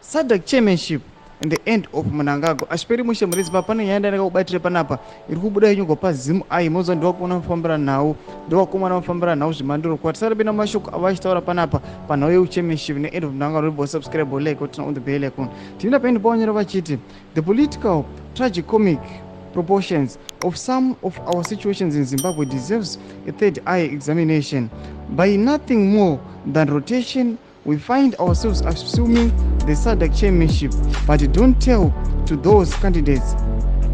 SADC Chairmanship in the end of Mnangagwa ashiperi mushe murezi papane yaenda nakakubatire panapa iri kubuda yenyongo paZimbabwe moza ndovakona kufambira nhau ndovakomana vafambira nhau zvemandoro kwati sarabina mashoko avachitaura panapa panhau yeuchairmanship neend of Mnangagwa ribo subscribe like otina on the bell icon tinoda paindi paonyera vachiti the political tragicomic proportions of some of our situations in Zimbabwe deserves a third eye examination. By nothing more than rotation, we find ourselves assuming the SADC chairmanship, but don't tell to those candidates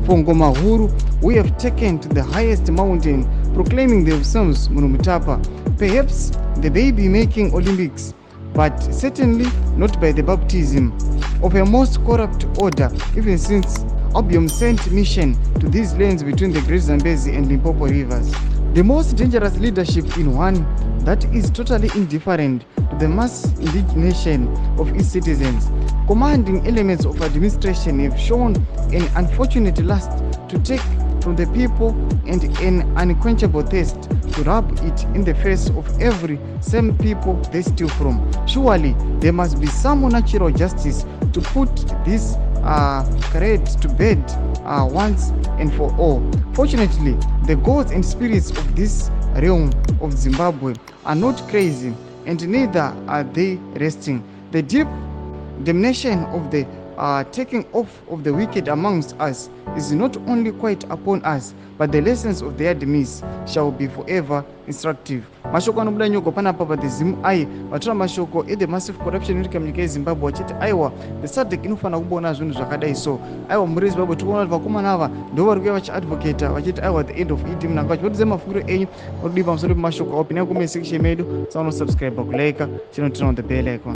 for Ngoma Huru who have taken to the highest mountain, proclaiming themselves Munumutapa. Perhaps the baby-making Olympics, but certainly not by the baptism of a most corrupt order, even since Obium sent mission to these lands between the Great Zambezi and Limpopo rivers. The most dangerous leadership in one that is totally indifferent to the mass indignation of its citizens. Commanding elements of administration have shown an unfortunate lust to take from the people and an unquenchable thirst to rub it in the face of every same people they steal from. Surely there must be some natural justice to put this create to bed once and for all. Fortunately, the gods and spirits of this realm of Zimbabwe are not crazy, and neither are they resting. The deep damnation of the taking off of the wicked amongst us is not only quite upon us, but the lessons of their demise shall be forever instructive. Mashoko anobuda nyoko panapa pa the Zimbabwe vatora mashoko the massive corruption iri munyika yeZimbabwe vachiti aiwa the SADC inofana kumbona zvinhu zvakadai so aiwa muri Zimbabwe tikuona kuti vakomana ava ndo vari kuuya vachiadvocata vachiti aiwa the end of it Mnangagwa chinotize mafungiro enyu vari kudii pamusoro pemashoko awo pinai comment section medu sauno subscribe kulike chinotina on the bell icon.